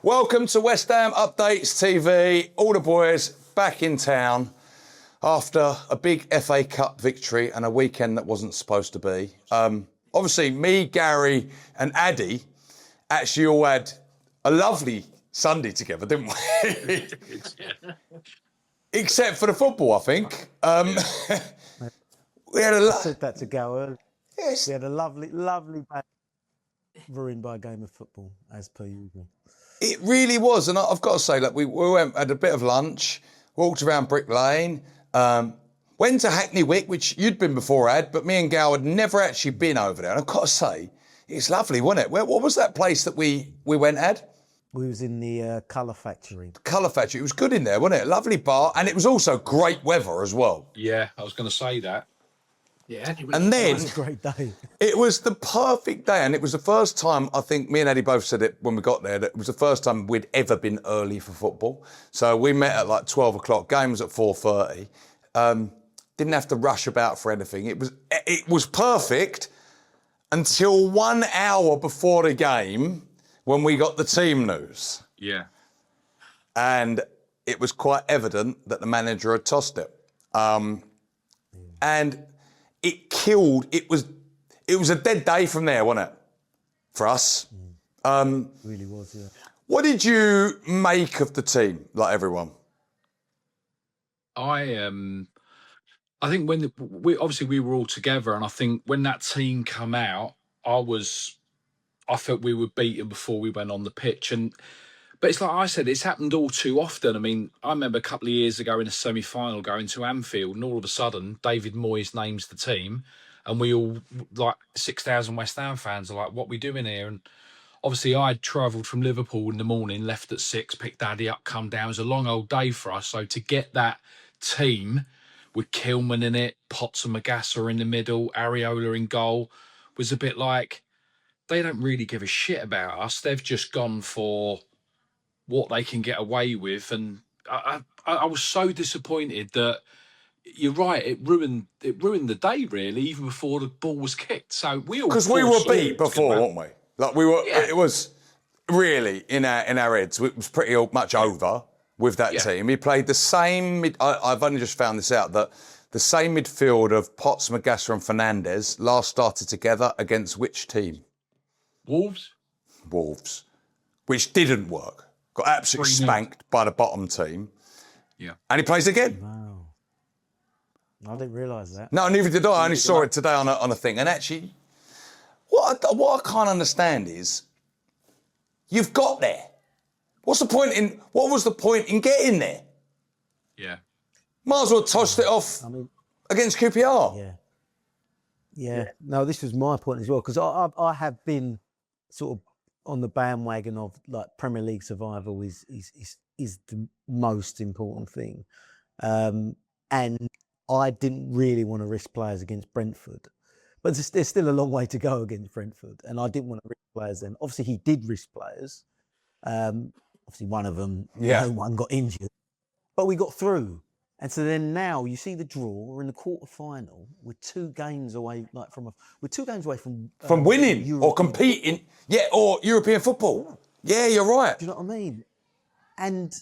Welcome to West Ham Updates TV. All the boys back in town after a big FA Cup victory and a weekend that wasn't supposed to be. Obviously, me, Gary and Addy actually all had a lovely Sunday together, didn't we? Except for the football, I think. We had I said that to Gal earlier. Yes. We had a lovely day ruined by a game of football, as per usual. It really was, and I've got to say, like we went, had a bit of lunch, walked around Brick Lane, went to Hackney Wick, which you'd been before, Ad, but me and Gal had never actually been over there. And I've got to say, it's lovely, wasn't it? What was that place that we went, Ad? We was in the Colour Factory. Colour Factory. It was good in there, wasn't it? Lovely bar, and it was also great weather as well. Yeah, I was going to say that. Yeah, and then it was a great day. It was the perfect day, and it was the first time, I think me and Eddie both said it when we got there, that it was the first time we'd ever been early for football. So we met at like 12 o'clock, game was at 4:30. Didn't have to rush about for anything. It was perfect until 1 hour before the game when we got the team news. Yeah. And it was quite evident that the manager had tossed it. And it killed, it was a dead day from there, wasn't it? For us. It really was, yeah. What did you make of the team, like everyone? I think when we were all together, and I think when that team come out, I felt we were beaten before we went on the pitch. But it's like I said, it's happened all too often. I mean, I remember a couple of years ago in a semi-final going to Anfield, and all of a sudden, David Moyes names the team, and we all, like 6,000 West Ham fans, are like, what are we doing here? And obviously, I'd travelled from Liverpool in the morning, left at 6, picked Daddy up, come down. It was a long old day for us. So to get that team with Kilman in it, Potts and Magassa in the middle, Areola in goal, was a bit like, they don't really give a shit about us. They've just gone for what they can get away with, and I was so disappointed that you're right. It ruined the day really, even before the ball was kicked. So because we were beat before, weren't we? Like we were. Yeah. It was really in our heads. It was pretty much over with that team. We played the same. I've only just found this out that the same midfield of Potts, Magassa, and Fernandez last started together against which team? Wolves, which didn't work. Got absolutely spanked by the bottom team. Yeah. And he plays again. Wow. I didn't realise that. No, neither did I. I only saw it today on a thing. And actually, what I can't understand is, you've got there. What was the point in getting there? Yeah. Might as well tossed it off against QPR. Yeah. Yeah. No, this was my point as well, because I have been sort of on the bandwagon of like Premier League survival is the most important thing, and I didn't really want to risk players against Brentford, but there's still a long way to go against Brentford, and I didn't want to risk players then. Obviously, he did risk players. Obviously, one of them, no one got injured, but we got through. And so then now you see the draw. We're in the quarter-final. We're 2 games away, we're 2 games away from winning or competing. Yeah, or European football. Yeah, you're right. Do you know what I mean? And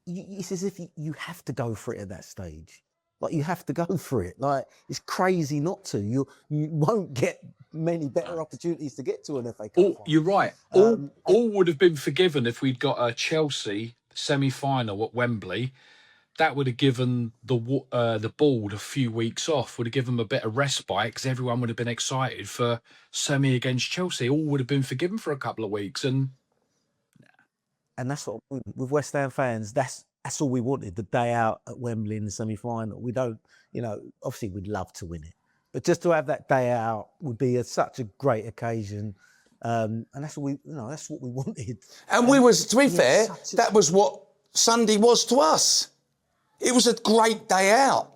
it's as if you have to go for it at that stage. Like, you have to go for it. Like, it's crazy not to. You won't get many better opportunities to get to an FA Cup final. You're right. All would have been forgiven if we'd got a Chelsea semi-final at Wembley. That would have given the board a few weeks off, would have given them a bit of respite, because everyone would have been excited for semi against Chelsea. All would have been forgiven for a couple of weeks. And that's what, with West Ham fans, that's all we wanted, the day out at Wembley in the semi-final. We don't, obviously we'd love to win it, but just to have that day out would be such a great occasion. And that's what we wanted. And we was, to be fair, that was what Sunday was to us. It was a great day out.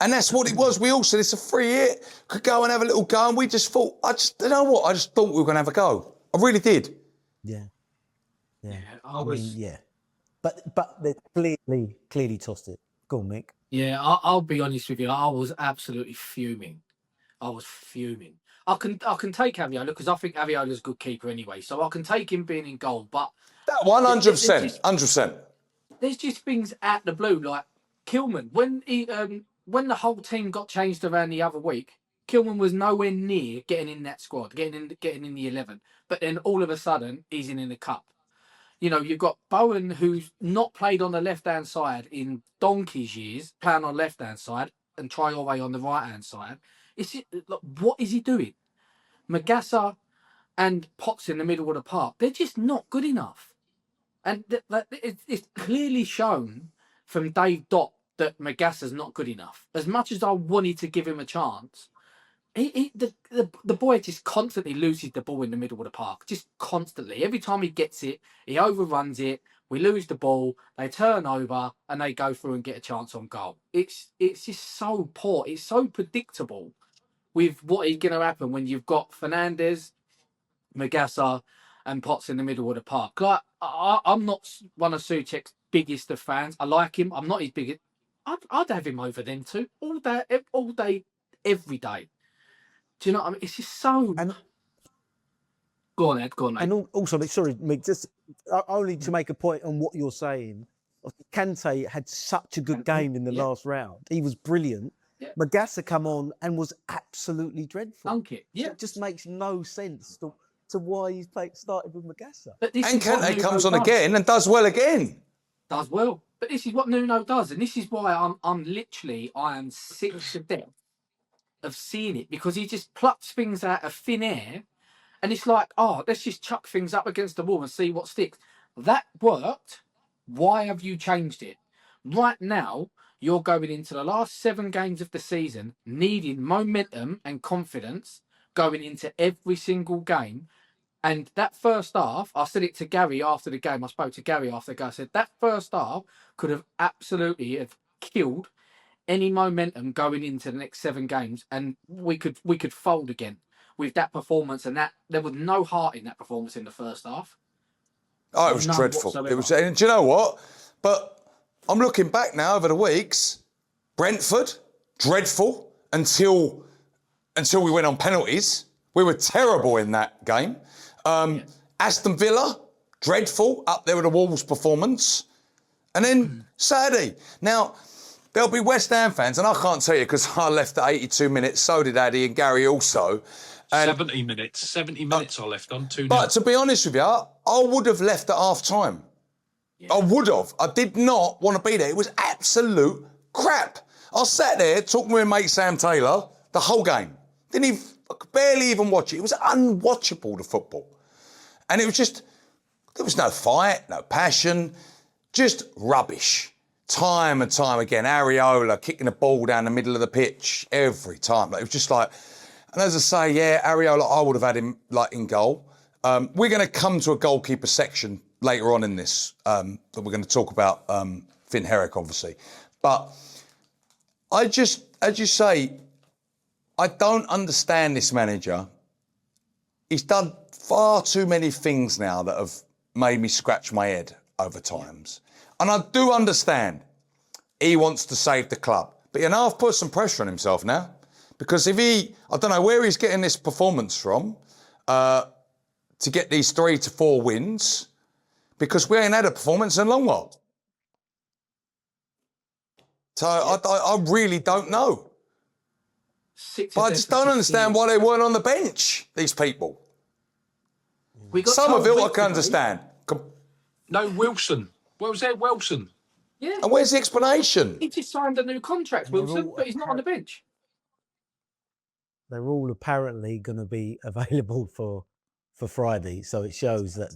And that's what it was. We all said it's a free hit. Could go and have a little go. And we just thought, I just thought we were going to have a go. I really did. Yeah. But they clearly tossed it. Go on, Mick. Yeah, I'll be honest with you. I was absolutely fuming. I was fuming. I can take Aviola because I think Aviola's a good keeper anyway, so I can take him being in goal. But That 100%, 100%. there's just things out the blue, like Kilman. When the whole team got changed around the other week, Kilman was nowhere near getting in that squad, getting in the 11. But then all of a sudden, he's in the cup. You know, you've got Bowen, who's not played on the left-hand side in donkey's years, playing on the left-hand side, and Traore on the right-hand side. What is he doing? Magassa and Potts in the middle of the park, they're just not good enough. And it's clearly shown from Dave Dott that Magassa's not good enough. As much as I wanted to give him a chance, the boy just constantly loses the ball in the middle of the park. Just constantly. Every time he gets it, he overruns it. We lose the ball. They turn over and they go through and get a chance on goal. It's just so poor. It's so predictable with what is going to happen when you've got Fernandes, Magassa, and Potts in the middle of the park. Like I'm not one of Souček's biggest of fans. I like him. I'm not his biggest. I'd have him over them two all day, every day. Do you know what I mean? It's just so. And go on, Ed. Go on, mate. And also, sorry, Mick, just only to make a point on what you're saying. Kante had such a good game in the last round. He was brilliant. Yeah. Magassa come on and was absolutely dreadful. Dunk it. Yeah. It just makes no sense to why he's started with Magassa. And Kante comes on again and does well again. Does well. But this is what Nuno does. And this is why I am sick to death of seeing it, because he just plucks things out of thin air and it's like, oh, let's just chuck things up against the wall and see what sticks. That worked. Why have you changed it? Right now, you're going into the last 7 games of the season needing momentum and confidence going into every single game. And that first half, I said it to Gary after the game. I spoke to Gary after the game. I said that first half could have absolutely have killed any momentum going into the next 7 games, and we could fold again with that performance. And that there was no heart in that performance in the first half. Oh, it was dreadful. Whatsoever. It was. And do you know what? But I'm looking back now over the weeks. Brentford, dreadful until we went on penalties. We were terrible in that game. Aston Villa, dreadful, up there with the Wolves performance. And then Saturday. Now, there'll be West Ham fans, and I can't tell you because I left at 82 minutes, so did Addy and Gary also. And 70 minutes I left on 2-0. But to be honest with you, I would have left at half-time. Yeah. I would have. I did not want to be there. It was absolute crap. I sat there talking with my mate Sam Taylor the whole game. I could barely even watch it. It was unwatchable, the football. And it was just, there was no fight, no passion, just rubbish. Time and time again, Areola kicking the ball down the middle of the pitch every time. Like, it was just like, and as I say, yeah, Areola, I would have had him like in goal. We're going to come to a goalkeeper section later on in this, that we're going to talk about Finn Herrick, obviously. But I just, as you say, I don't understand this manager. He's done far too many things now that have made me scratch my head over times. And I do understand he wants to save the club. But, you know, I've put some pressure on himself now. Because if I don't know where he's getting this performance from to get these 3 to 4 wins, because we ain't had a performance in a long while. So I really don't know. But I just don't understand why they weren't on the bench, these people. Some of it I can understand. No, Wilson. What was that, Wilson? Yeah. And where's the explanation? He just signed a new contract, Wilson, but he's not on the bench. They're all apparently going to be available for Friday, so it shows that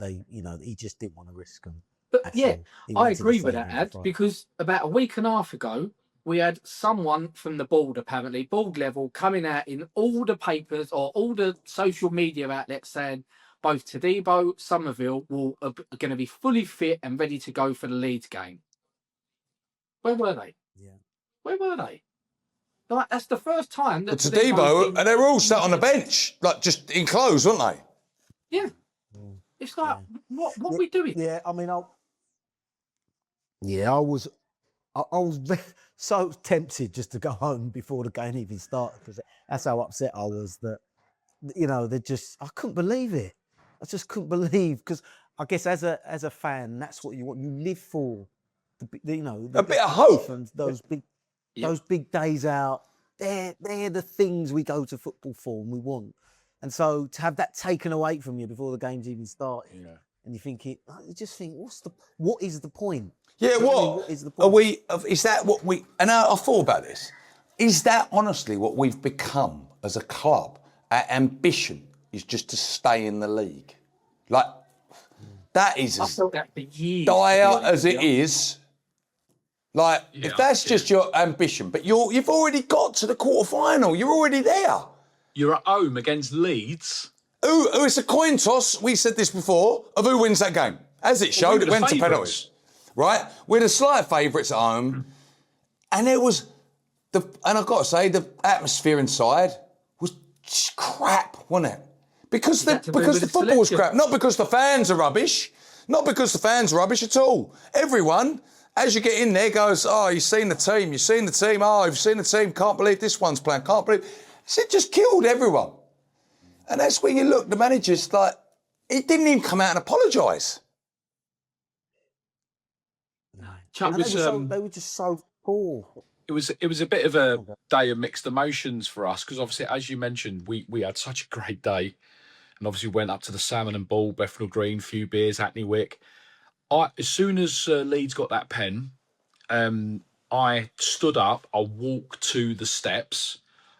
he just didn't want to risk them. But yeah, I agree with that, Ad, because about a week and a half ago, we had someone from the board, apparently, board level, coming out in all the papers or all the social media outlets saying both Todibo, Somerville are going to be fully fit and ready to go for the Leeds game. Where were they? Yeah. Where were they? Like, that's the first time that Todibo, and they were all sat on the bench, like just enclosed, weren't they? Yeah. It's like, what are we doing? Yeah, I mean, I was so tempted just to go home before the game even started, because that's how upset I was that you know, I couldn't believe it. I just couldn't believe, because I guess as a fan, that's what you want. You live for, A bit of hope. And those big days out. They're the things we go to football for and we want. And so to have that taken away from you before the game's even started, and you just think, what is the point? Yeah, what is the are point? we? Is that what we? And I thought about this. Is that honestly what we've become as a club? Our ambition is just to stay in the league. Like, that is I felt that for years. dire as it is. Like, Yeah, if that's just your ambition, but you've already got to the quarter-final. You're already there. You're at home against Leeds. It's a coin toss, we said this before, of who wins that game. As it showed, it went to penalties. Right? We're the slight favourites at home. And it was, and I've got to say, the atmosphere inside was just crap, wasn't it? Because the football was crap. Not because the fans are rubbish. Not because the fans are rubbish at all. Everyone, as you get in there, goes, oh, you've seen the team. Oh, you've seen the team. Can't believe this one's playing. Can't believe. It just killed everyone. And that's where you look, the manager's like, he didn't even come out and apologise. No. Chuck, They were just so poor. It was a bit of a day of mixed emotions for us, because obviously, as you mentioned, we had such a great day, and obviously went up to the Salmon and Ball, Bethnal Green, few beers, Hackney Wick. As soon as Leeds got that pen, I stood up, I walked to the steps,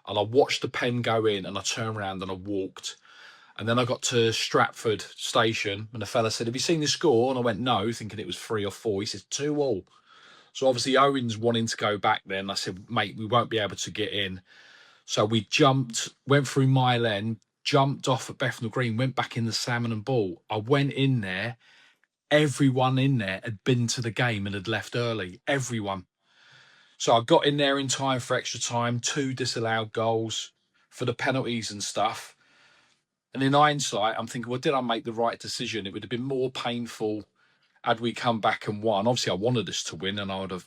and I watched the pen go in, and I turned around and I walked. And then I got to Stratford station, and the fella said, have you seen the score? And I went, no, thinking it was 3 or 4. He said, 2-2. So obviously Owen's wanting to go back then. I said, mate, we won't be able to get in. So we went through Mile End, jumped off at Bethnal Green, went back in the Salmon and Ball. I went in there. Everyone in there had been to the game and had left early. Everyone. So I got in there in time for extra time, 2 disallowed goals for the penalties and stuff. And in hindsight, I'm thinking, well, did I make the right decision? It would have been more painful had we come back and won. Obviously, I wanted us to win, and I would have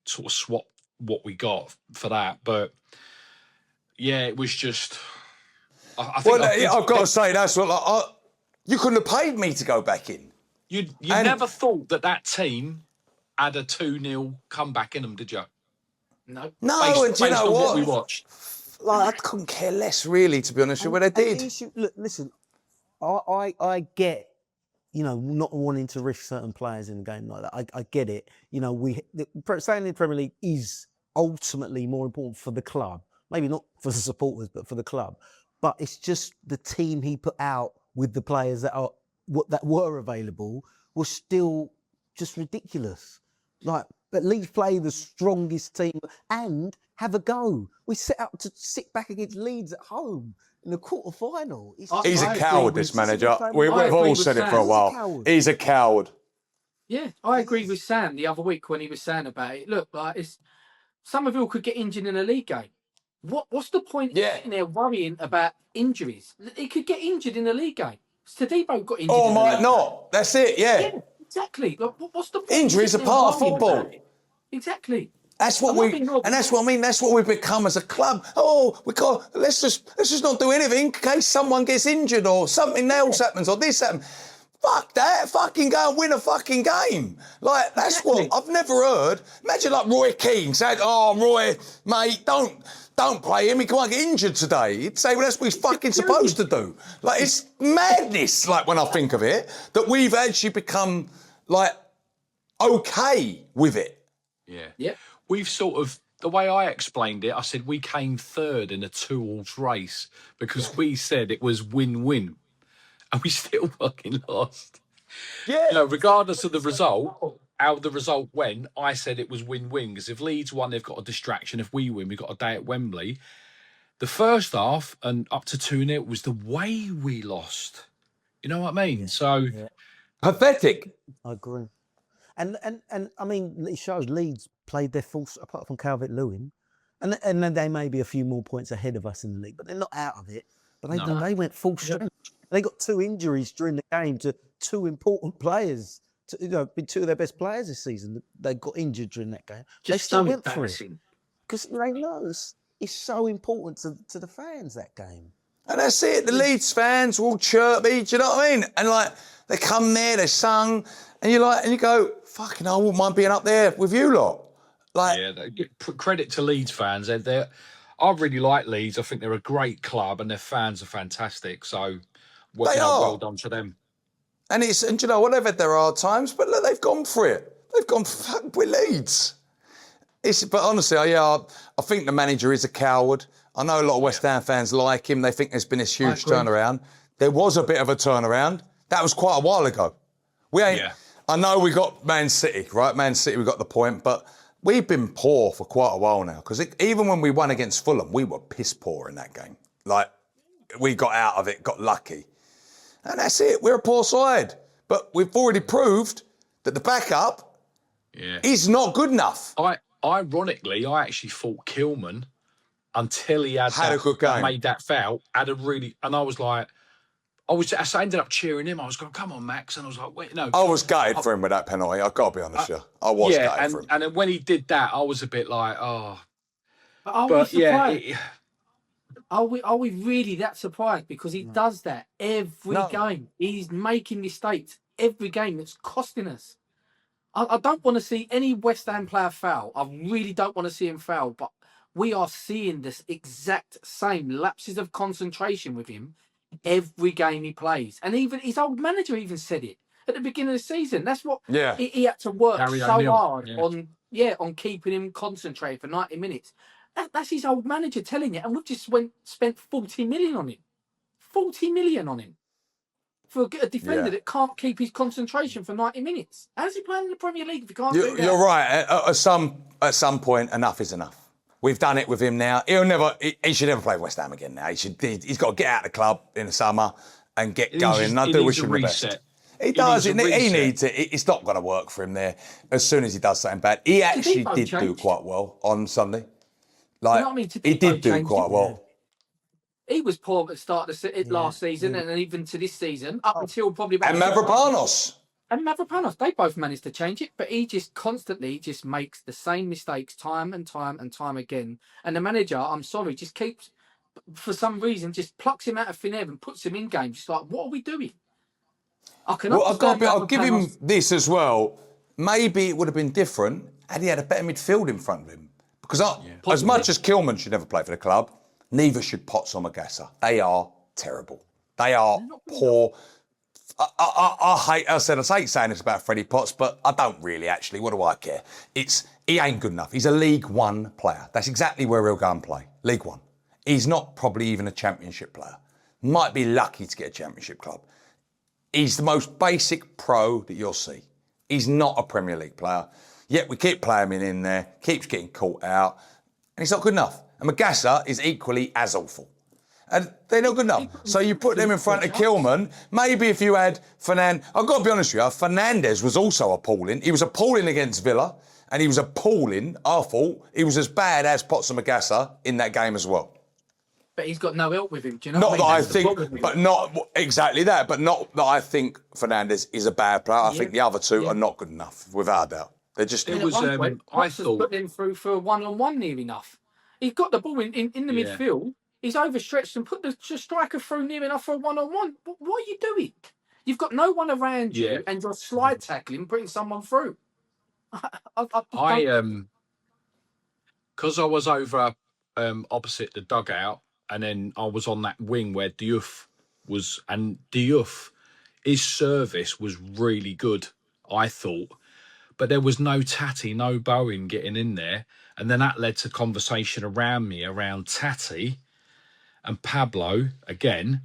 sort of swapped what we got for that. But yeah, it was just. I've got to say, that's what you couldn't have paid me to go back in. You never thought that team had a 2-0 comeback in them, did you? No. No, and do you know what we watched? Like, I couldn't care less, really, to be honest with you, what they did. Look, listen, I get, you know, not wanting to risk certain players in a game like that. I get it. You know, staying in the Premier League is ultimately more important for the club. Maybe not for the supporters, but for the club. But it's just the team he put out with the players that were available was still just ridiculous. Like, at least play the strongest team and have a go. We set out to sit back against Leeds at home in the quarter-final. He's a coward, this manager. We've all said it for a while. He's a coward. Yeah, I agree with Sam the other week when he was saying about it. Look, like, Somerville could get injured in a league game. What's the point sitting there worrying about injuries? He could get injured in a league game. Tadibo got injured. Or might not. That's it, yeah. Exactly. What's the point? Injuries are part of football. Exactly. That's what that's what I mean. That's what we've become as a club. Oh, let's just not do anything in case someone gets injured or something else happens or this happens. Fuck that. Fucking go and win a fucking game. Like, that's what I've never heard. Imagine like Roy Keane saying, oh, Roy, mate, don't play him. He can't get injured today. He'd say, well, that's what he's fucking supposed to do. Like, it's madness, like, when I think of it, that we've actually become, like, okay with it. Yeah. We've sort of, the way I explained it, I said we came third in a 2-horse race because we said it was win-win. And we still fucking lost. Yeah. You know, regardless of the result, how the result went, I said it was win-win. Because if Leeds won, they've got a distraction. If we win, we've got a day at Wembley. The first half and up to 2-0 was the way we lost. You know what I mean? So pathetic. I agree. And I mean, it shows Leeds played their full, apart from Calvert-Lewin, and then they may be a few more points ahead of us in the league, but they're not out of it. But they went full strength. They got 2 injuries during the game to 2 important players. Two of their best players this season. They got injured during that game. They still went for it because they know it's so important to the fans, that game. And that's it. The Leeds fans were all chirpy, do you know what I mean? And like, they come there, they sung, and you're like, and you go, fucking hell, I wouldn't mind being up there with you lot. Like, Credit to Leeds fans. I really like Leeds. I think they're a great club and their fans are fantastic. So, well done to them. And do you know what, they've had their hard times, but look, they've gone for it. They've gone, fuck, with Leeds. But honestly, I think the manager is a coward. I know a lot of West Ham fans like him. They think there's been this huge turnaround. There was a bit of a turnaround. That was quite a while ago. I know we got Man City, right? Man City, we got the point, but we've been poor for quite a while now. Because even when we won against Fulham, we were piss poor in that game. Like, we got out of it, got lucky. And that's it. We're a poor side. But we've already proved that the backup is not good enough. Ironically, I actually thought Kilman, until he had a good game, made that foul, and I was like, I ended up cheering him. I was going, come on, Max. And I was like, wait, no. I was gutted for him with that penalty. I've got to be honest with you. I was gutted for him. And then when he did that, I was a bit like, oh. But are we surprised? Are we really that surprised? Because he does that every game. He's making mistakes every game. That's costing us. I don't want to see any West Ham player foul. I really don't want to see him foul. But we are seeing this exact same lapses of concentration with him every game he plays. And even his old manager even said it at the beginning of the season. That's what he had to work hard on keeping him concentrated for 90 minutes. That's his old manager telling you, and we've just spent 40 million on him. 40 million on him for a defender that can't keep his concentration for 90 minutes. How's he playing in the Premier League if he can't do that? You're right. At some point, enough is enough. We've done it with him now. He should never play West Ham again now. He's got to get out of the club in the summer and get going. And I do wish him the best. He does. He needs it. It's not going to work for him there as soon as he does something bad. He actually did do quite well on Sunday. Like, you know what I mean? He did do quite well. He was poor at the start of the last season and even to this season, up until probably about... And Mavropanos. They both managed to change it, but he just constantly just makes the same mistakes time and time and time again. And the manager, I'm sorry, just keeps, for some reason, just plucks him out of thin air and puts him in games. Just like, what are we doing? I'll give him this as well. Maybe it would have been different had he had a better midfield in front of him. Because as much as Kilman should never play for the club, neither should Potts or Magassa. They are terrible. They are poor. I hate saying this about Freddie Potts, but I don't really actually. What do I care? He ain't good enough. He's a League One player. That's exactly where he'll go and play. League One. He's not probably even a Championship player. Might be lucky to get a Championship club. He's the most basic pro that you'll see. He's not a Premier League player. Yet we keep playing him in there, keeps getting caught out, and he's not good enough. And Magassa is equally as awful. And they're not good enough. So you put them in front of Kilman. Maybe if you had Fernandez... I've got to be honest with you, Fernandez was also appalling. He was appalling against Villa, and he was appalling, I thought. He was as bad as Potts and Magassa in that game as well. But he's got no help with him, do you know not what that I I think, but not exactly that, but not that I think Fernandez is a bad player. I think the other two are not good enough, without a doubt. They're just... I thought... put them through for a one-on-one near enough. He's got the ball in the midfield. He's overstretched and put the striker through near enough for a one-on-one. What are you doing? You've got no one around you and you're slide tackling, putting someone through. Because I was over opposite the dugout, and then I was on that wing where Diouf was, and Diouf, his service was really good, I thought. But there was no Tati, no Bowen getting in there. And then that led to conversation around me, around Tati and Pablo, again,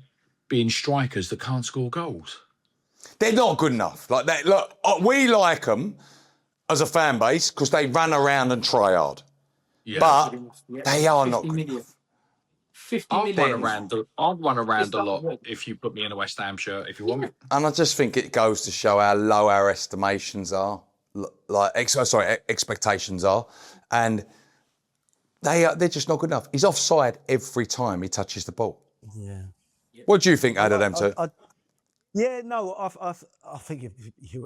being strikers that can't score goals. They're not good enough. Like that. Look, we like them as a fan base because they run around and try hard. Yeah. But they are not good enough. 50 million. I'd run around a lot if you put me in a West Ham shirt, if you want me. And I just think it goes to show how low our estimations are. Expectations are, and they're just not good enough. He's offside every time he touches the ball. Yeah. What do you think, out of them two? I think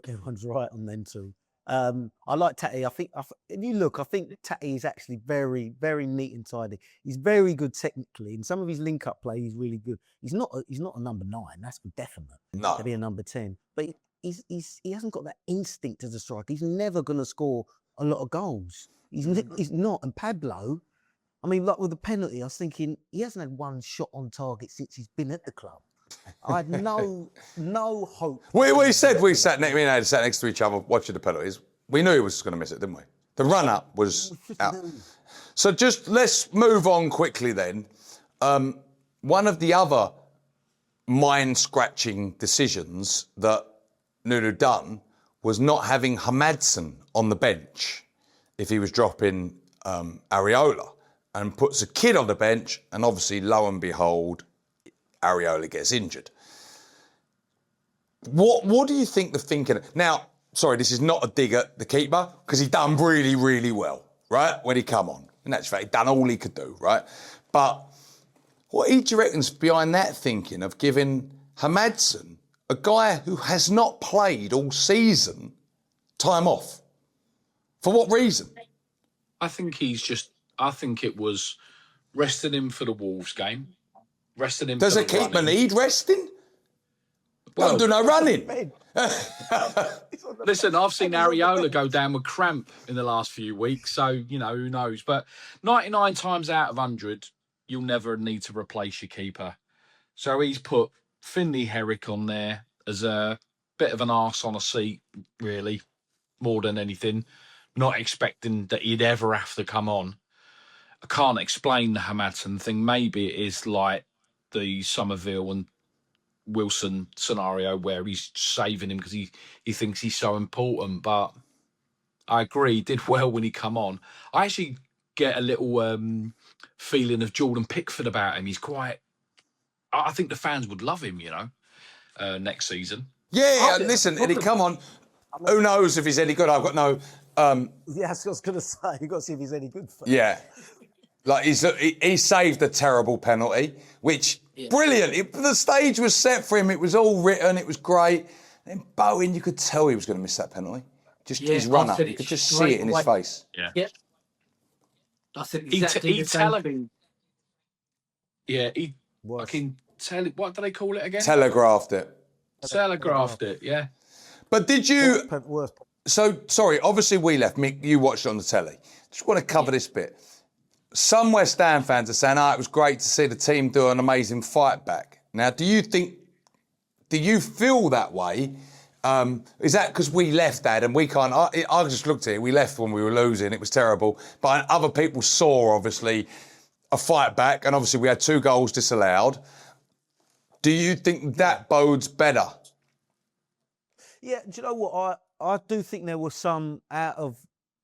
everyone's right on them two. I like Tatty. If you look, I think Tatty is actually very, very neat and tidy. He's very good technically. In some of his link-up play, he's really good. He's not a number 9. That's for definite. No. To be a number 10. But he hasn't got that instinct as a striker. He's never going to score a lot of goals. He's not. And Pablo, I mean, like with the penalty, I was thinking he hasn't had one shot on target since he's been at the club. I had no hope. We said we sat next to each other watching the penalties. We knew he was going to miss it, didn't we? The run-up was out. So just let's move on quickly then. One of the other mind-scratching decisions that Nuno done was not having Hamadson on the bench if he was dropping Areola, and puts a kid on the bench, and obviously, lo and behold, Areola gets injured. What do you think the thinking... Now, sorry, this is not a dig at the keeper, because he done really, really well, right, when he come on. In actual fact, he done all he could do, right? But what do you reckon's behind that thinking of giving Hamadson, a guy who has not played all season, time off? For what reason? I think it was resting him for the Wolves game. Resting him. Does a keeper need resting? Well, don't do no running. Listen, I've seen Areola go down with cramp in the last few weeks, so, you know, who knows. But 99 times out of 100, you'll never need to replace your keeper. So he's put Finley Herrick on there as a bit of an arse on a seat, really, more than anything. Not expecting that he'd ever have to come on. I can't explain the Hamadson thing. Maybe it is like the Somerville and Wilson scenario where he's saving him because he thinks he's so important. But I agree, he did well when he come on. I actually get a little feeling of Jordan Pickford about him. He's quite... I think the fans would love him, you know, next season. Yeah, listen, Eddie, come on. Who knows if he's any good? I've got no... Yeah, I was going to say, you've got to see if he's any good for Yeah. Like, he saved a terrible penalty, which, brilliant. The stage was set for him. It was all written. It was great. And Bowen, you could tell he was going to miss that penalty. Just his run-up. You could just see it in his face. Yeah. I said exactly the same thing. Yeah, I can tell it. What do they call it again? Telegraphed it. Telegraphed it, yeah. But did you... Worst. So, sorry, obviously we left. Mick, you watched it on the telly. Just want to cover this bit. Some West Ham fans are saying, it was great to see the team do an amazing fight back. Now, do you feel that way? Is that because we left, Dad, and we can't... I just looked at it. We left when we were losing. It was terrible. But other people saw, obviously, a fight back, and obviously we had 2 goals disallowed. Do you think that bodes better? Yeah, do you know what? I do think there was some, out of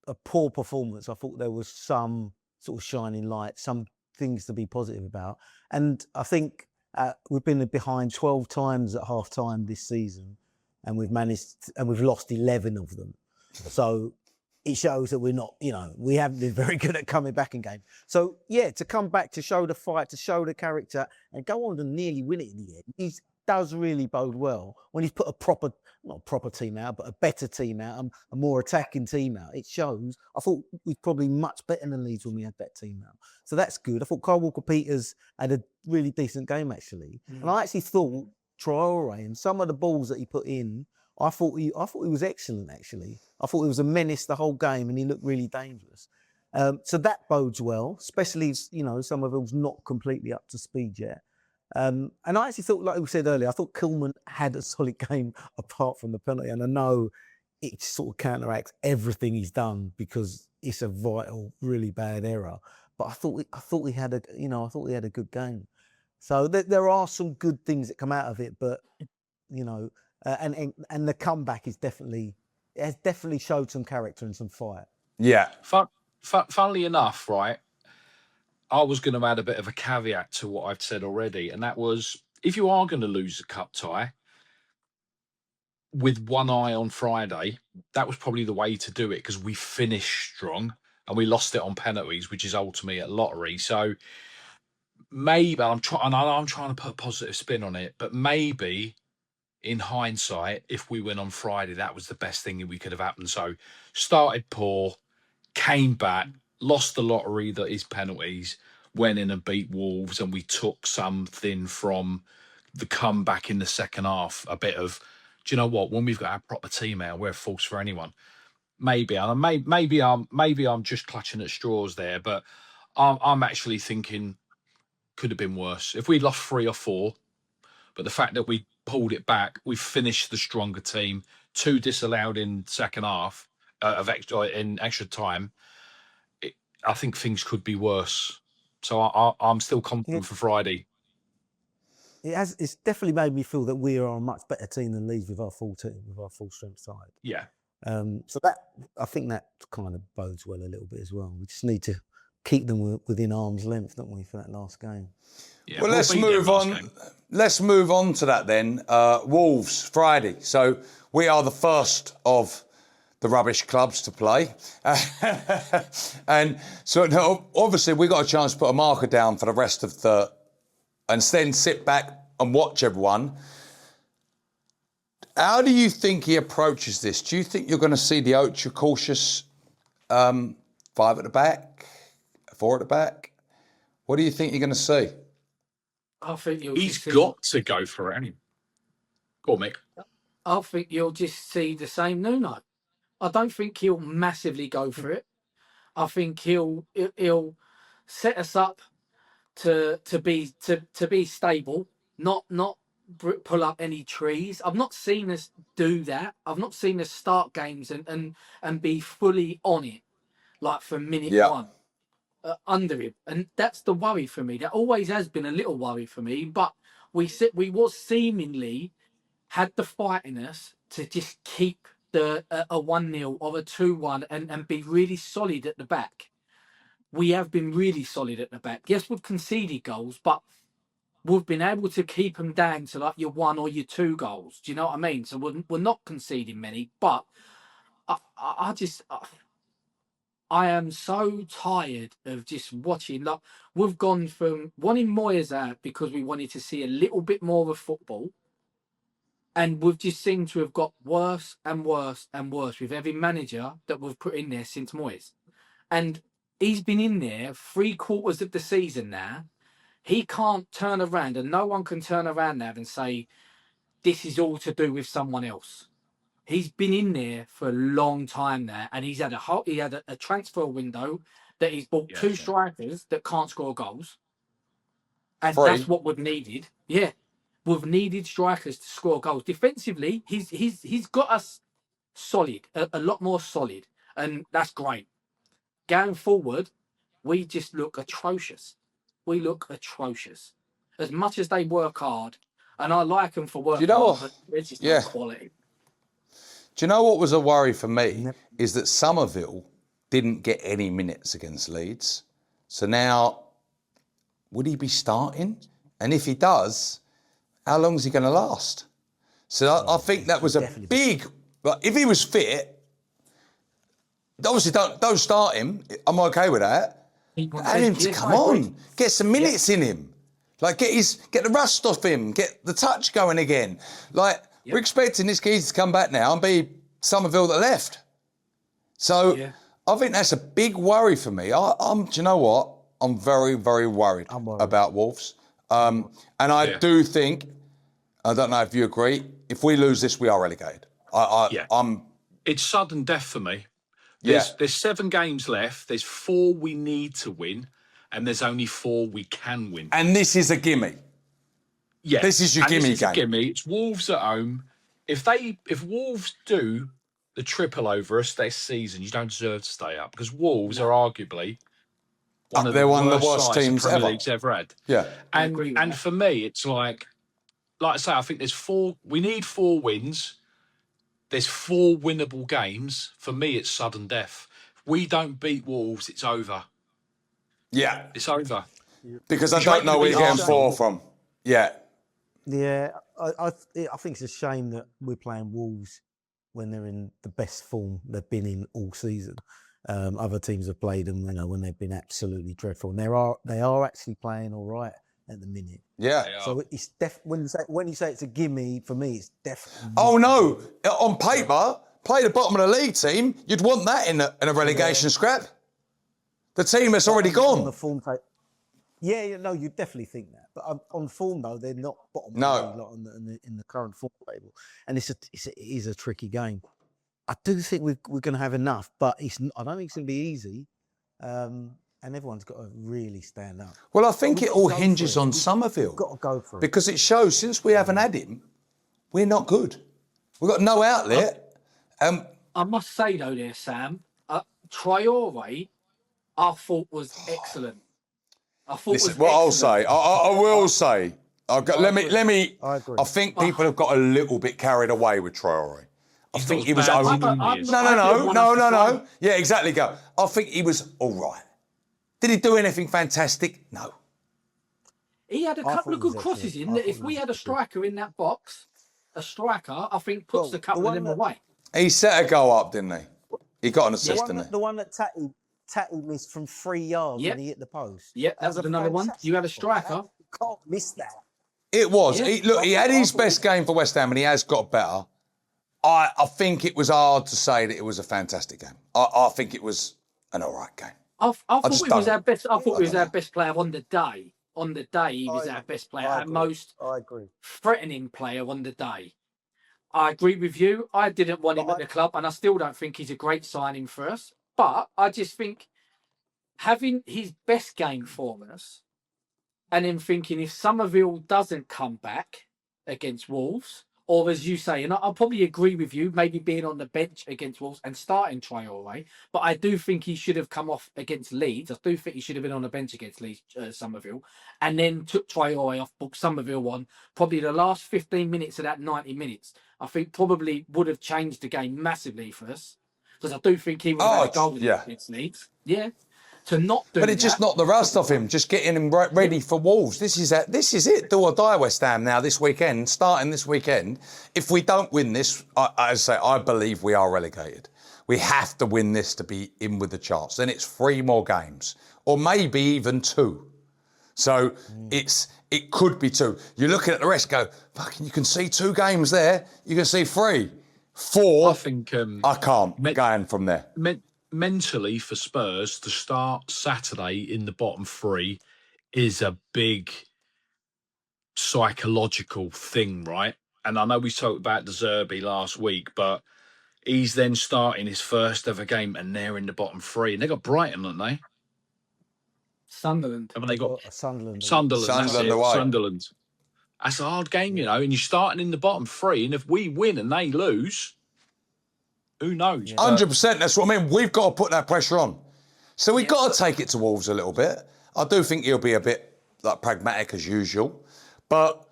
a poor performance, I thought there was some sort of shining light, some things to be positive about. And I think we've been behind 12 times at half-time this season, and we've lost 11 of them. So it shows that we're not, we haven't been very good at coming back in game. So, yeah, to come back, to show the fight, to show the character, and go on and nearly win it in the end, does really bode well when he's put not a proper team out, but a better team out, a more attacking team out. It shows. I thought we're probably much better than Leeds when we had that team out. So that's good. I thought Kyle Walker-Peters had a really decent game, actually. And I actually thought Traore and some of the balls that he put in, I thought he was excellent, actually. I thought he was a menace the whole game, and he looked really dangerous. So that bodes well, especially, Somerville's not completely up to speed yet. And I actually thought, like we said earlier, I thought Kilman had a solid game apart from the penalty. And I know it sort of counteracts everything he's done because it's a vital, really bad error. But I thought he had a good game. So there are some good things that come out of it. But and the comeback has definitely showed some character and some fight. Yeah. Funnily enough, right? I was going to add a bit of a caveat to what I've said already, and that was, if you are going to lose a cup tie with one eye on Friday, that was probably the way to do it, because we finished strong and we lost it on penalties, which is ultimately a lottery. So maybe I'm trying to put a positive spin on it, but maybe in hindsight, if we went on Friday, that was the best thing we could have happened. So started poor, came back, lost the lottery that is penalties, went in and beat Wolves, and we took something from the comeback in the second half. A bit of, do you know what? When we've got our proper team out, we're a force for anyone. Maybe I'm just clutching at straws there, but I'm actually thinking could have been worse if we'd lost 3 or 4. But the fact that we pulled it back, we finished the stronger team. 2 disallowed in second half of extra time. I think things could be worse. So I'm still confident for Friday. It's definitely made me feel that we are a much better team than Leeds with our full team, with our full strength side. Yeah. So that, I think that kind of bodes well a little bit as well. We just need to keep them within arm's length, don't we, for that last game? Yeah, well, let's move on. Let's move on to that then. Wolves, Friday. So we are the first of the rubbish clubs to play. And so no, obviously we got a chance to put a marker down for the rest of the, and then sit back and watch everyone. How do you think he approaches this? Do you think you're going to see the Ocha cautious 5 at the back, 4 at the back? What do you think you're going to see? I think he's got to go for it. Anyway. Go on, Mick. I think you'll just see the same Nuno. I don't think he'll massively go for it. I think he'll set us up to be stable, not pull up any trees. I've not seen us do that. I've not seen us start games and be fully on it, like from minute 1 under him. And that's the worry for me. That always has been a little worry for me. But we was seemingly had the fight in us to just keep a 1-0 or a 2-1 and be really solid at the back. We have been really solid at the back. Yes, we've conceded goals, but we've been able to keep them down to like your 1 or your 2 goals. Do you know what I mean? So we're not conceding many, but I am so tired of just watching. Like, we've gone from wanting Moyes out because we wanted to see a little bit more of football, and we've just seemed to have got worse and worse and worse with every manager that we've put in there since Moyes. And he's been in there 3/4 of the season now. He can't turn around, and no one can turn around now and say, this is all to do with someone else. He's been in there for a long time now, and he's had a transfer window that he's bought 2 strikers that can't score goals. And that's what we've needed. Yeah. We've needed strikers to score goals. Defensively, he's got us solid, a lot more solid, and that's great. Going forward, we just look atrocious. We look atrocious. As much as they work hard, and I like them for working hard, but it's just not quality. Do you know what was a worry for me? Is that Somerville didn't get any minutes against Leeds. So now, would he be starting? And if he does, how long is he going to last? So I think that was a big. If he was fit, obviously don't start him. I'm okay with that. Add him to come on, get some minutes in him. Like get the rust off him, get the touch going again. Like we're expecting this geezer to come back now and be Somerville that left. So I think that's a big worry for me. Do you know what? I'm very, very worried about Wolves. And I do think, I don't know if you agree, if we lose this, we are relegated. It's sudden death for me. There's 7 games left. There's 4 we need to win, and there's only 4 we can win. And this is a gimme. Yeah, this is your gimme game. Gimme. It's Wolves at home. If Wolves do the triple over us this season, you don't deserve to stay up, because Wolves are arguably one of the worst teams the Premier League's ever had. Yeah, and for me, it's like I say, I think there's 4. We need 4 wins. There's 4 winnable games. For me, it's sudden death. If we don't beat Wolves, it's over. Yeah. It's over. Because I don't know where you're getting 4 from. Yeah. Yeah, I think it's a shame that we're playing Wolves when they're in the best form they've been in all season. Other teams have played them, when they've been absolutely dreadful. And they are actually playing all right at the minute. Yeah. So it's when you say it's a gimme, for me, it's definitely. Oh no! On paper, play the bottom of the league team. You'd want that in a relegation scrap. The team that's already gone. On the form tape. Yeah, no, you definitely think that. But on form though, they're not bottom No. of the league, in the current form table, and it is a tricky game. I do think we're going to have enough, but I don't think it's going to be easy. And everyone's got to really stand up. Well, I think it all hinges on Somerville. We've got to go for it. Because it shows since we haven't had him, we're not good. We've got no outlet. I must say though, there, Sam, Traore, I thought was excellent. Listen, what I'll say, I will say. Let me. I agree. I think people have got a little bit carried away with Traore. I think he was bad over. in No. Yeah, exactly. Go. I think he was all right. Did he do anything fantastic? No. He had a couple of good crosses in. If we had a striker in that box, I think puts a couple of them away. He set a goal up, didn't he? He got an assist, didn't he? The one that Tatty missed from 3 yards when he hit the post. Yeah, that was another one. You had a striker. You can't miss that. It was. Yeah. He had his best game for West Ham, and he has got better. I think it was hard to say that it was a fantastic game. I think it was an all right game. I thought he was our best. I thought he was our best player on the day. On the day, he was our best player, our most threatening player on the day. I agree with you. I didn't want him at the club, and I still don't think he's a great signing for us. But I just think having his best game for us, and then thinking if Somerville doesn't come back against Wolves, or as you say, and I'll probably agree with you, maybe being on the bench against Wolves and starting Traore, but I do think he should have come off against Leeds. I do think he should have been on the bench against Leeds, Somerville, and then took Traore off, booked Somerville on. Probably the last 15 minutes of that 90 minutes, I think probably would have changed the game massively for us. Because I do think he was a goal against Leeds. Yeah. To not do But it just knocked the rust off him, just getting him ready for Wolves. This is it. Do or die West Ham now this weekend, starting this weekend. If we don't win this, I believe we are relegated. We have to win this to be in with the chance. Then it's 3 more games, or maybe even 2. So it could be 2. You're looking at the rest, go, fucking, you can see 2 games there. You can see 3. 4. I think I can't going from there. Mentally for Spurs to start Saturday in the bottom 3 is a big psychological thing, right? And I know we talked about De Zerbi last week, but he's then starting his first ever game and they're in the bottom 3. And they got Brighton, haven't they? Sunderland. Haven't they got Sunderland? Sunderland. That's a hard game, you know, and you're starting in the bottom 3. And if we win and they lose, who knows? 100%. That's what I mean. We've got to put that pressure on. So we've got to take it to Wolves a little bit. I do think he'll be a bit pragmatic as usual. But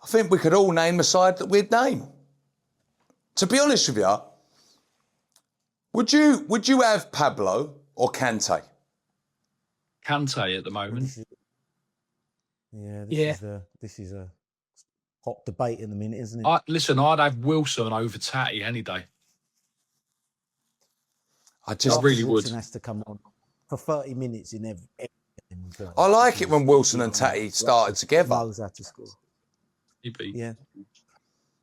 I think we could all name the side that we'd name. To be honest with you, would you have Pablo or Kante? Kante at the moment. This is a hot debate in the minute, isn't it? Listen, I'd have Wilson over Tatty any day. I just really would. Wilson has to come on for 30 minutes in every I like it when Wilson and Tatty started together. Knows how to score. Yeah.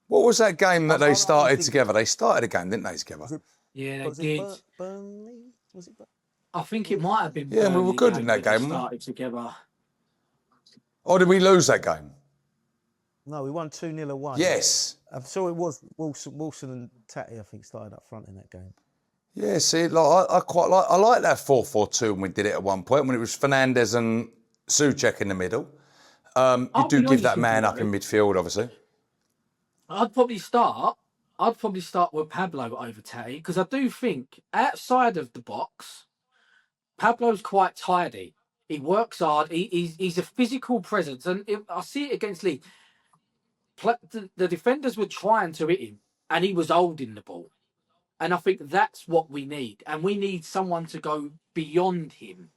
What was that game that they started together? They started a game, didn't they, together? Yeah, they did. Burnley? Was it Burnley? I think it might have been. Yeah, we were good in that game. Started together. Or did we lose that game? No, we won 2-0 away. Yes. I'm sure it was Wilson and Tatty, I think, started up front in that game. Yeah, see, I like that 4-4-2 when we did it at one point, when it was Fernandes and Souček in the middle. You do give that man up in midfield, obviously. I'd probably start with Pablo over Tatty, because I do think outside of the box, Pablo's quite tidy. He works hard. He's a physical presence, and I see it against Leeds. The defenders were trying to hit him, and he was holding the ball. And I think that's what we need. And we need someone to go beyond him.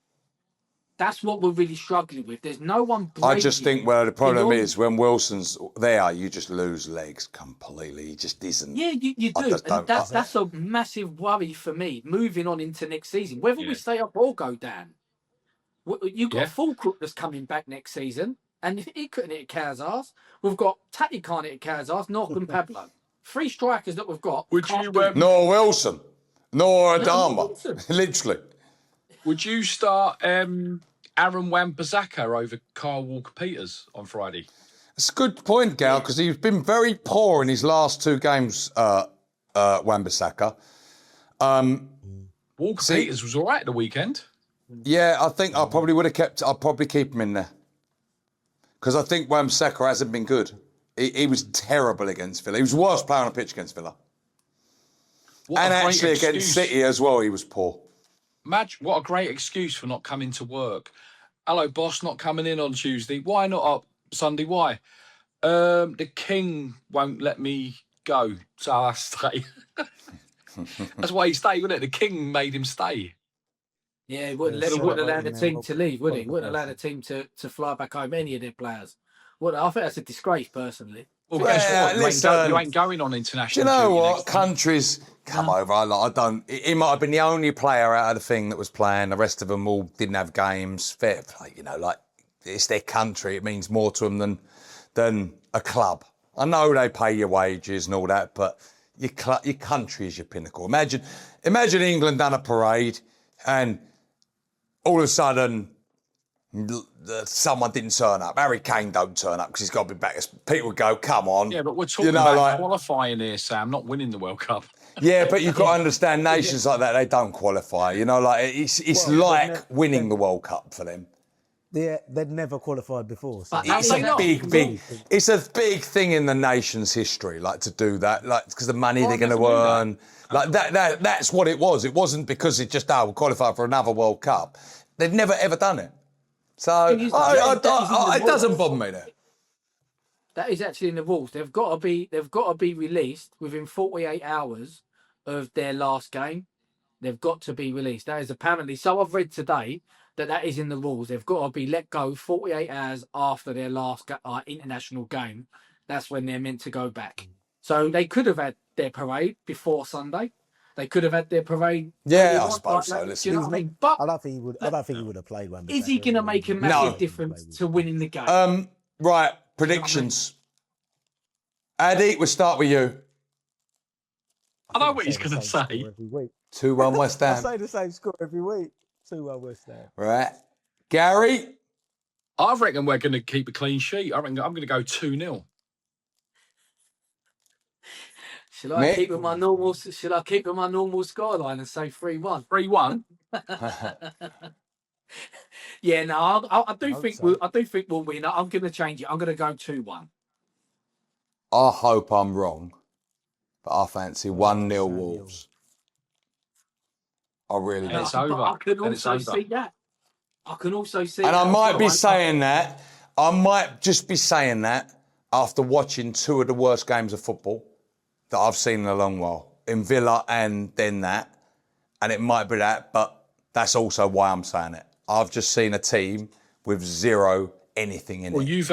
That's what we're really struggling with. There's no one. I just think, the problem is when Wilson's there, you just lose legs completely. He just isn't. Yeah, you do. And that's a massive worry for me, moving on into next season. Whether we stay up or go down. You've got Fulcrook that's coming back next season. and he couldn't hit a cow's arse. We've got Tatty can't hit a cow's arse, nor can Pablo. 3 strikers that we've got. Would can't you, do it. Nor Wilson, nor No, Adama. Wilson. Literally. Would you start Aaron Wan-Bissaka over Kyle Walker-Peters on Friday? It's a good point, Gal, because he's been very poor in his last 2 games, Wan-Bissaka. Walker-Peters was all right at the weekend. Yeah, I think I probably would have I'd probably keep him in there. Because I think Wan-Bissaka hasn't been good. He was terrible against Villa. He was the worst player on the pitch against Villa. And actually against City as well, he was poor. Imagine what a great excuse for not coming to work. Hello, boss, not coming in on Tuesday. Why not up Sunday? Why? The king won't let me go, so I stay. That's why he stayed, wasn't it? The king made him stay. Yeah, he wouldn't allow the team to leave, would he? Wouldn't allow the team to fly back home, any of their players. Well, I think that's a disgrace, personally. Well, guess what? Listen, you ain't going on international. Do you know duty what? next Countries come over. I don't. He might have been the only player out of the thing that was playing. The rest of them all didn't have games. Fair play, like it's their country. It means more to them than a club. I know they pay your wages and all that, but your country is your pinnacle. Imagine England done a parade and all of a sudden someone didn't turn up. Harry Kane don't turn up because he's got to be back. People would go, come on. Yeah, but we're talking about qualifying here, Sam, not winning the World Cup. Yeah, but you've got to understand nations like that, they don't qualify. It's like winning the World Cup for them. Yeah, they'd never qualified before. So. It's a big. It's a big thing in the nation's history, like to do that, like because the money they're going to earn, like that. That's what it was. It wasn't because it just we'll qualify for another World Cup. They've never ever done it, so it doesn't bother me there. That is actually in the rules. They've got to be released within 48 hours of their last game. They've got to be released. That is apparently. So I've read today that is in the rules. They've got to be let go 48 hours after their last international game. That's when they're meant to go back. So they could have had their parade before Sunday. They could have had their parade. Yeah, I suppose so. Listen, you know what I mean? But I don't think he would have played one. Is he going to make a massive difference to winning the game? Right, predictions. Addy, we'll start with you. I know what he's going to say. 2-1 West Ham. I say the same score every week. 2-1 West Ham. Right. Gary? I reckon we're going to keep a clean sheet. I reckon I'm going to go 2-0. Shall I keep with my normal scoreline and say 3-1? 3-1? Yeah, no, I do think we'll win. I'm going to change it. I'm going to go 2-1. I hope I'm wrong, but I fancy 1-0 Wolves. I really do. It's over. I can also see that. And I might be saying that. I might just be saying that after watching 2 of the worst games of football that I've seen in a long while. In Villa and then that. And it might be that, but that's also why I'm saying it. I've just seen a team with zero anything in it. Well, you've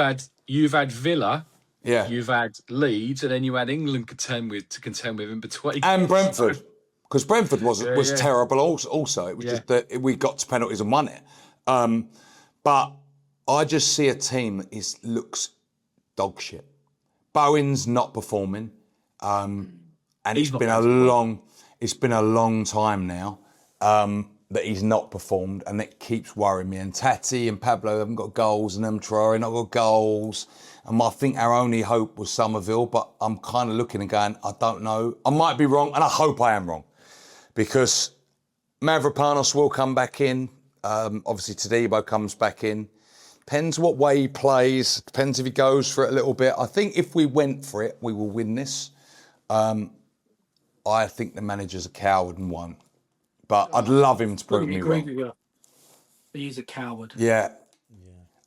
had Villa. Yeah. You've had Leeds, and then you had England to contend with in between. And Brentford. Because Brentford was terrible also. It was just that we got to penalties and won it. But I just see a team that looks dog shit. Bowen's not performing. And it's been a long time now that he's not performed, and it keeps worrying me. And Tati and Pablo haven't got goals, and Traore not got goals. And I think our only hope was Somerville, but I'm kind of looking and going, I don't know. I might be wrong, and I hope I am wrong. Because Mavropanos will come back in. Obviously, Todibo comes back in. Depends what way he plays. Depends if he goes for it a little bit. I think if we went for it, we will win this. I think the manager's a coward and won. But I'd love him to prove me wrong. He's a coward. Yeah.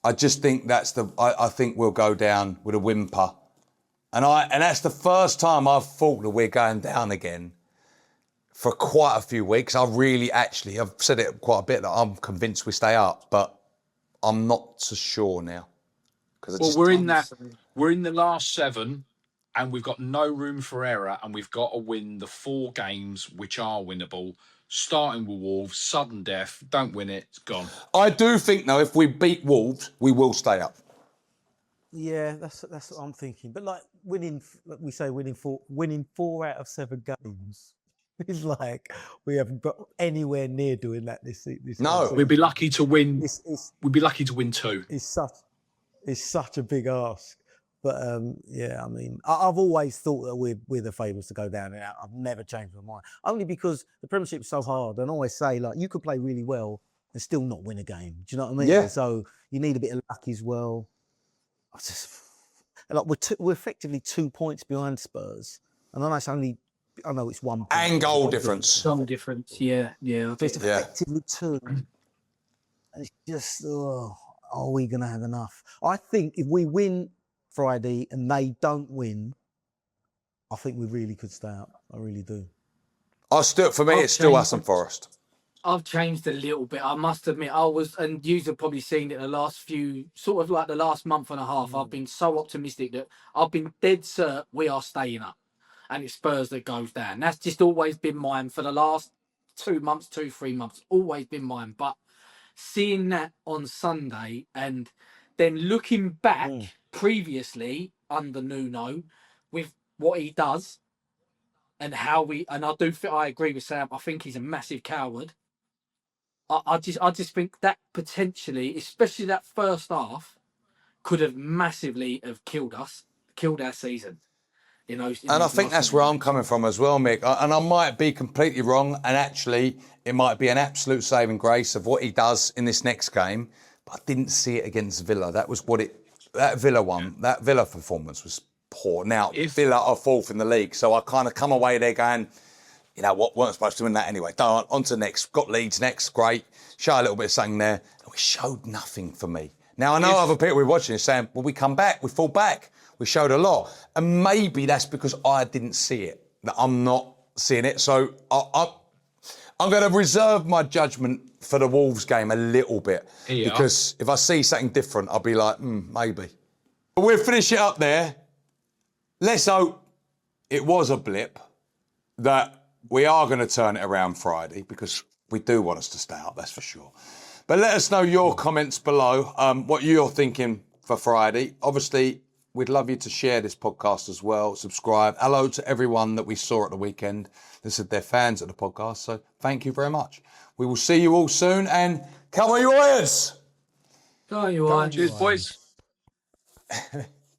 I just think I think we'll go down with a whimper. And that's the first time I've thought that we're going down again for quite a few weeks. I've said it quite a bit that I'm convinced we stay up, but I'm not so sure now. We're in the last 7, and we've got no room for error, and we've got to win the 4 games which are winnable. Starting with Wolves, sudden death, don't win it, it's gone. I do think, though, if we beat Wolves, we will stay up. Yeah, that's what I'm thinking. But like winning, like we say, winning 4 out of 7 games is like we haven't got anywhere near doing that this No. whole We'd be season. lucky to win. It's We'd be lucky to win 2. it's such a big ask. But yeah, I mean, I've always thought that we're the favourites to go down and out. I've never changed my mind. Only because the Premiership is so hard, and I always say like you could play really well and still not win a game. Do you know what I mean? Yeah. So you need a bit of luck as well. I just like we're effectively 2 points behind Spurs, and I know it's 1 point. And goal difference. Goal difference, yeah. So it's effectively 2. And it's just, are we going to have enough? I think if we win Friday and they don't win, I think we really could stay up. I really do. For me, it's still us and Forest. I've changed a little bit. I must admit, and you've probably seen it the last few, sort of like the last month and a half. I've been so optimistic that I've been dead cert we are staying up, and it's Spurs that goes down. That's just always been mine for the last 3 months. Always been mine. But seeing that on Sunday and then looking back previously under Nuno with what he does and how I agree with Sam. I think he's a massive coward. I just think that potentially, especially that first half, could have massively have killed our season. And I think that's where I'm coming from as well, Mick. And I might be completely wrong, and actually it might be an absolute saving grace of what he does in this next game. But I didn't see it against Villa. That Villa performance was poor. Now, Villa are 4th in the league, so I kind of come away there going, you know what, weren't supposed to win that anyway. On to next. Got Leeds next, great. Show a little bit of something there. And we showed nothing for me. Now, I know other people we're watching are saying, well, we come back, we fall back. We showed a lot. And maybe that's because I didn't see it, that I'm not seeing it. So I'm going to reserve my judgment for the Wolves game a little bit. Because if I see something different, I'll be like, maybe. But we'll finish it up there. Let's hope it was a blip, that we are going to turn it around Friday, because we do want us to stay up, that's for sure. But let us know your comments below, what you're thinking for Friday. Obviously, we'd love you to share this podcast as well, subscribe. Hello to everyone that we saw at the weekend. They said they're fans of the podcast, so thank you very much. We will see you all soon, and come on, you Warriors! Go on, you Warriors. Cheers, boys.